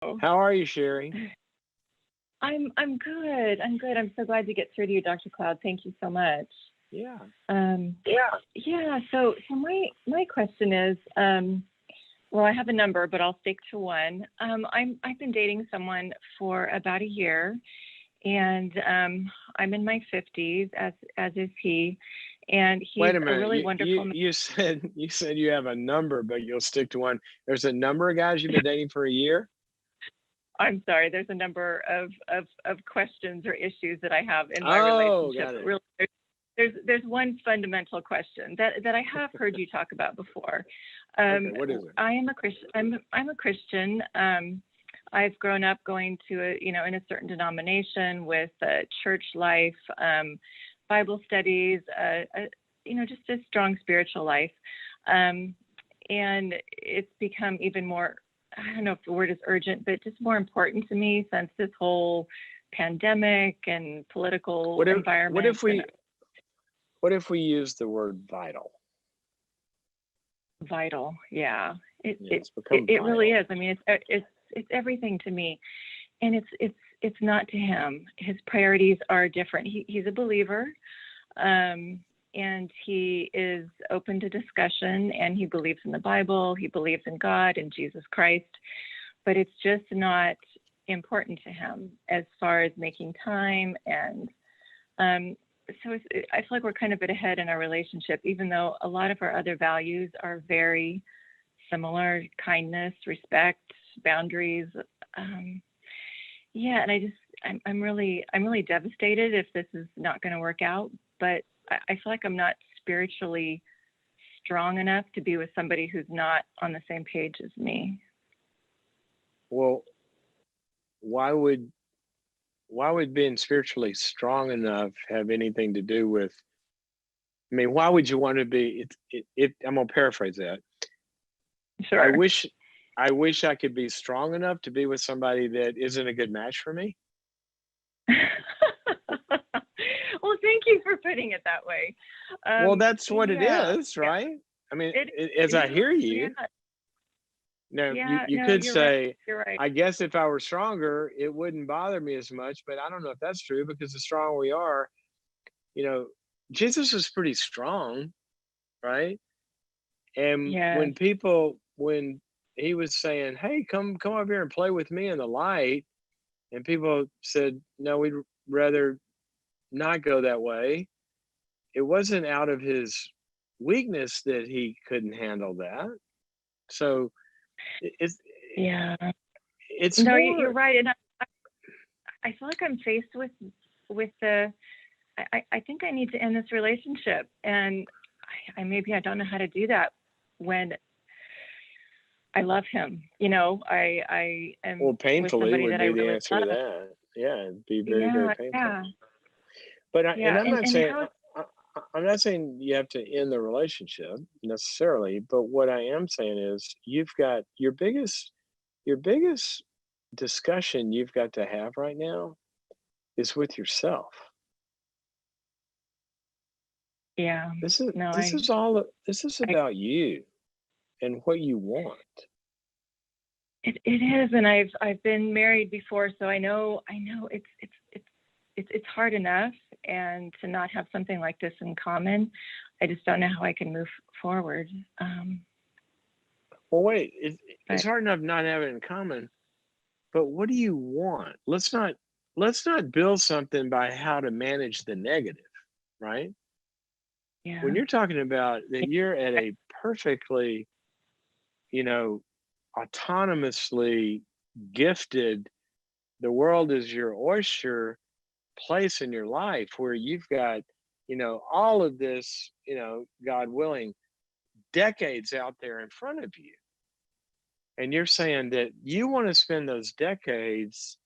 How are you, Cheri? I'm good. I'm good. I'm so glad to get through to you, Dr. Cloud. Thank you so much. Yeah. Yeah. So my question is, well, I have a number, but I'll stick to one. I've been dating someone for about a year, and I'm in my 50s, as is he, and he's Wait a a minute. really You wonderful you man. you said you said you have a number, but you'll stick to one. There's a number of guys you've been dating for a year? I'm sorry. There's a number of questions or issues that I have in my Oh, relationship, got but it. really, there's one fundamental question that I have heard you talk about before. Okay, what is it? I am a Christian. I'm a Christian. I've grown up going to in a certain denomination with church life, Bible studies, just a strong spiritual life, and it's become even more. I don't know if the word is urgent, but just more important to me since this whole pandemic and political What if what environment if and we what if we use the word vital? vital. Yeah, it Yeah, it it's it, become it really vital. is. I mean, it's everything to me, and it's not to him. His priorities are different. He's a believer, and he is open to discussion, and he believes in the Bible. He believes in God and Jesus Christ, but it's just not important to him as far as making time. And um, I feel like we're kind of at a head in our relationship, even though a lot of our other values are very similar: kindness, respect, boundaries. Um, yeah, and I'm really devastated if this is not going to work out. But I feel like I'm not spiritually strong enough to be with somebody who's not on the same page as me. Well, why would why would being spiritually strong enough have anything to do with? I mean, why would you want to be? I'm gonna paraphrase that. I Sure. wish, I wish I could be strong enough to be with somebody that isn't a good match for me. Well, thank you for putting it that way. Well, that's what it Yeah, is, yeah, right? I mean, it, as I yeah, hear yeah, you, now yeah. you No, could you're right. say, You're right. I guess if I were stronger, it wouldn't bother me as much. But I don't know if that's true because the stronger we are, you know, Jesus was pretty strong, right? And Yes. when he was saying, "Hey, come over here and play with me in the light," and people said, "No, we'd rather not go that way." It wasn't out of his weakness that he couldn't handle that. So it's Yeah. it's No, you're more. right. And I feel like I'm faced with the. I think I need to end this relationship, and I maybe I don't know how to do that when I love him. I am Well, with painfully somebody would that I be the really answer to love. that. Yeah, it'd be very, very Yeah, painful. yeah, But yeah. I'm not And saying how? I'm not saying you have to end the relationship necessarily. But what I am saying is you've got your biggest discussion you've got to have right now is with yourself. Yeah. No, This is I about you and what you want. it is, and I've been married before, so I know it's hard enough, and to not have something like this in common, I just don't know how I can move forward. Um, Well, wait, it's but hard enough not having it in common, but what do you want? Let's not build something by how to manage the negative, right? When yeah, you're talking about that you're at a perfectly, you know, autonomously gifted, the world is your oyster place in your life where you've got, all of this, God willing, decades out there in front of you. And you're saying that you want to spend those decades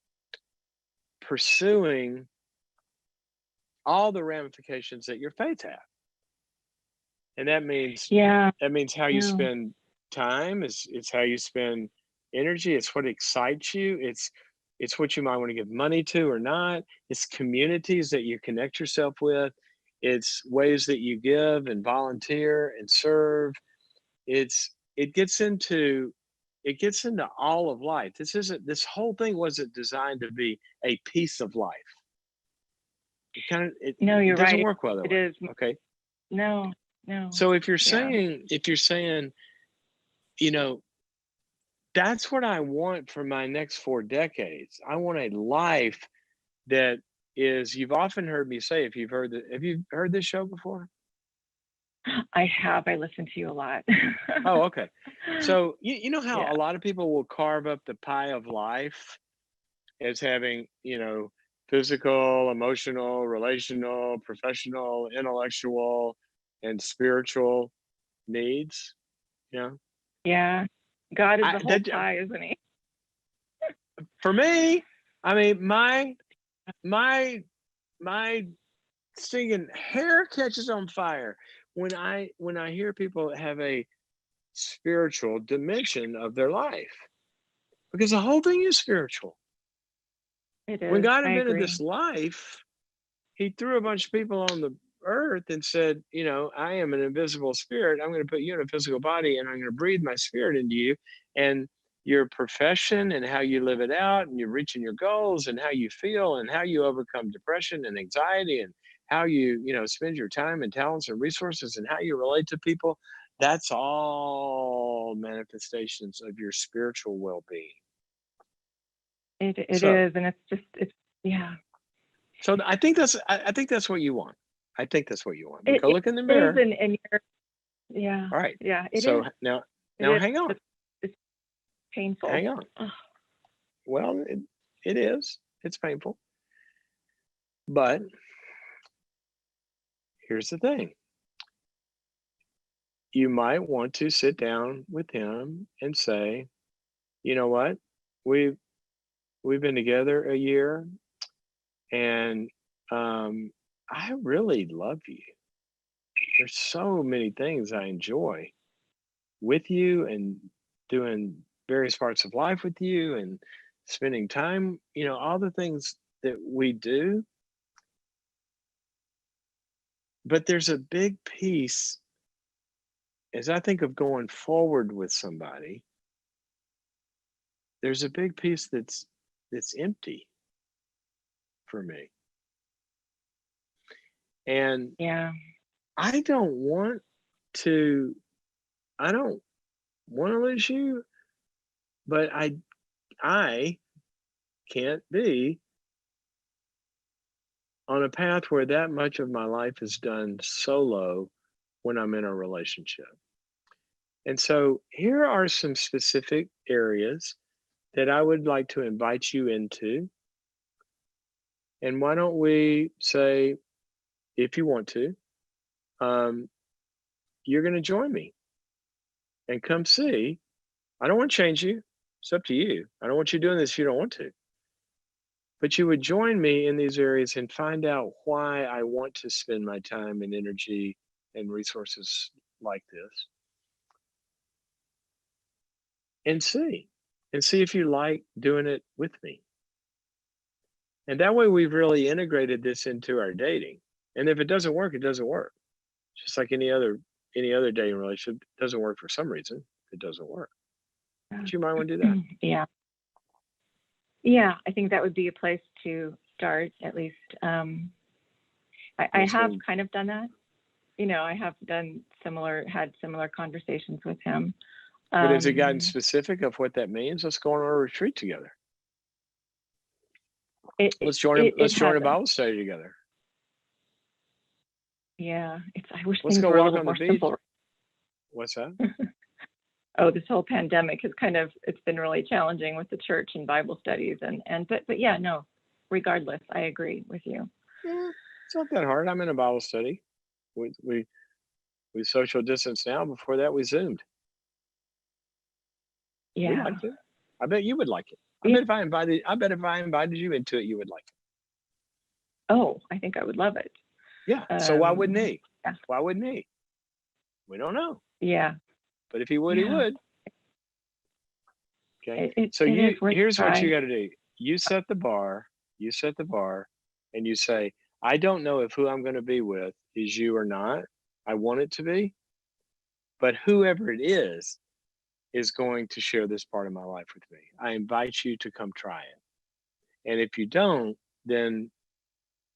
pursuing all the ramifications that your faith have. And yeah, that means how you no, spend time, it's how you spend energy, it's what excites you, it's what you might want to give money to or not, it's communities that you connect yourself with, it's ways that you give and volunteer and serve. It gets into it gets into all of life. This whole thing wasn't designed to be a piece of life. No, It you're doesn't right. work well that It way. is. Okay. No, no. So if you're Yeah. saying, you know, that's what I want for my next 4 decades. I want a life that is, you've often heard me say, if you've heard have you heard this show before? I have. I listen to you a lot. Oh, okay. So you know how Yeah. a lot of people will carve up the pie of life as having, physical, emotional, relational, professional, intellectual, and spiritual needs. You know, Yeah. God is I the whole that pie, isn't he? for me, I mean, my my singing hair catches on fire when I hear people have a spiritual dimension of their life, because the whole thing is spiritual. It When is. God I invented agree. this life, he threw a bunch of people on the earth and said, I am an invisible spirit. I'm going to put you in a physical body and I'm going to breathe my spirit into you. And your profession and how you live it out and you're reaching your goals and how you feel and how you overcome depression and anxiety and how you spend your time and talents and resources and how you relate to people, that's all manifestations of your spiritual well-being. It So is, and it's yeah. So I think that's what you want. I think that's what you want. But It go look in the is, mirror. and you're yeah, All right. yeah. It So is. now It now is. hang on. It's painful. Hang on. Ugh. Well, it is. It's painful. But here's the thing. You might want to sit down with him and say, you know what? We've we've been together a year and I really love you. There's so many things I enjoy with you and doing various parts of life with you and spending time, all the things that we do. But there's a big piece as I think of going forward with somebody, there's a big piece that's empty for me. And Yeah. I don't want to I don't want to lose you, but I can't be on a path where that much of my life is done solo when I'm in a relationship. And so here are some specific areas that I would like to invite you into. And why don't we say, if you want to, um, you're going to join me and come see. I don't want to change you. It's up to you. I don't want you doing this if you don't want to. But you would join me in these areas and find out why I want to spend my time and energy and resources like this and see if you like doing it with me. And that way we've really integrated this into our dating. And if it doesn't work, it doesn't work. Just like any other dating relationship, it doesn't work for some reason. It doesn't work. But you might want to do that. Yeah. Yeah. I think that would be a place to start, at least. I have kind of done that. I have had similar conversations with him. But has it gotten specific of what that means? Let's go on a retreat together. Let's join a Hasn't. Bible study together. Yeah. I wish Let's things go were a walk little on the more beach. simple. What's that? Oh, this whole pandemic has it's been really challenging with the church and Bible studies but yeah, no, regardless, I agree with you. Yeah, it's not that hard. I'm in a Bible study. We social distance now. Before that, we Zoomed. We Yeah. liked it. I bet you would like it. Yeah. I bet if I invited you into it, you would like it. Oh, I think I would love it. Yeah. So why wouldn't he? Yeah. Why wouldn't he? We don't know. Yeah. But if he would, he would. Okay. So here's what you got to do. You set the bar, and you say, I don't know if who I'm going to be with is you or not. I want it to be. But whoever it is, is going to share this part of my life with me. I invite you to come try it. And if you don't, then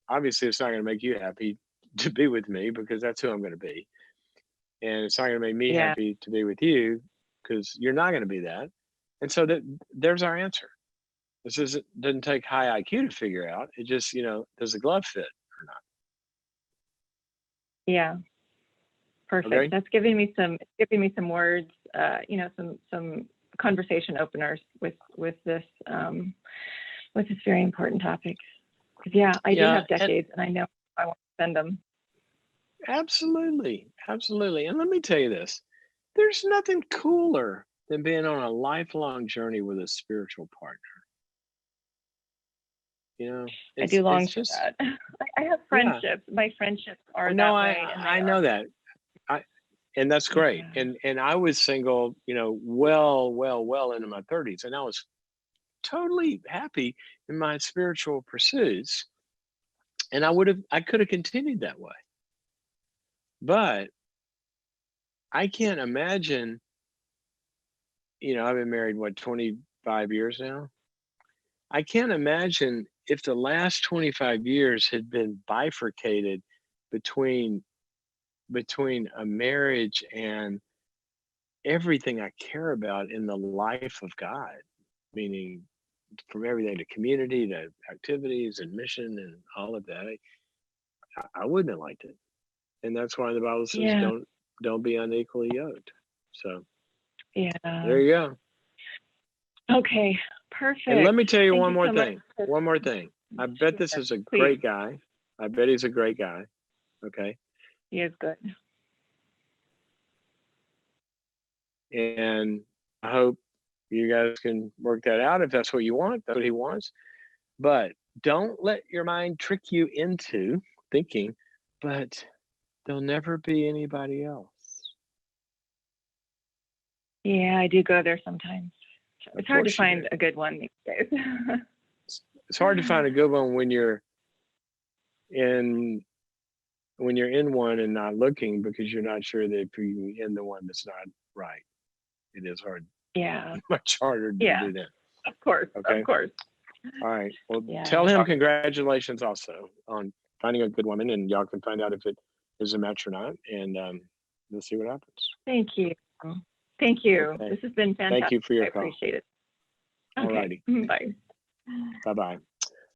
obviously it's not going to make you happy to be with me, because that's who I'm going to be. And it's not going to make me Yeah. happy to be with you, because you're not going to be that. And so there's our answer. Doesn't take high IQ to figure out. It just, does the glove fit or not? Yeah. Perfect. Okay. That's giving me some words, some conversation openers with this very important topic. Because I do Yeah. have decades, and I know I want to spend them. Absolutely. Absolutely. And let me tell you this, there's nothing cooler than being on a lifelong journey with a spiritual partner. I do long It's for just, that. I have yeah. friendships. My friendships are No, that way, and I know that. And that's great. Yeah. And I was single, well into my 30s, and I was totally happy in my spiritual pursuits. And I could have continued that way. But I can't imagine, I've been married, 25 years now. I can't imagine if the last 25 years had been bifurcated between a marriage and everything I care about in the life of God, meaning from everything to community to activities and mission and all of that. I wouldn't have liked it. And that's why the Bible says Yeah. don't be unequally yoked. So Yeah. there you go. Okay. Perfect. And let me tell you Thank one you more so much thing. for- One more thing. I bet this is a Please. great guy. I bet he's a great guy. Okay. He is good. And I hope you guys can work that out if that's what you want. That's what he wants. But don't let your mind trick you into thinking, but there'll never be anybody else. Yeah, I do go there sometimes. Of It's hard to course you find do. a good one these days. It's hard to find a good one when you're in one and not looking, because you're not sure that if you're in the one that's not right. It is hard. Yeah. Much harder to do that. Of course. Okay. Of course. All right. Well, Yeah. tell him congratulations also on finding a good woman, and y'all can find out if it is a match or not, and we'll see what happens. Thank you. Thank you. Okay. This has been fantastic. Thank you for your I call. appreciate it. All Okay. righty. Bye. Bye-bye.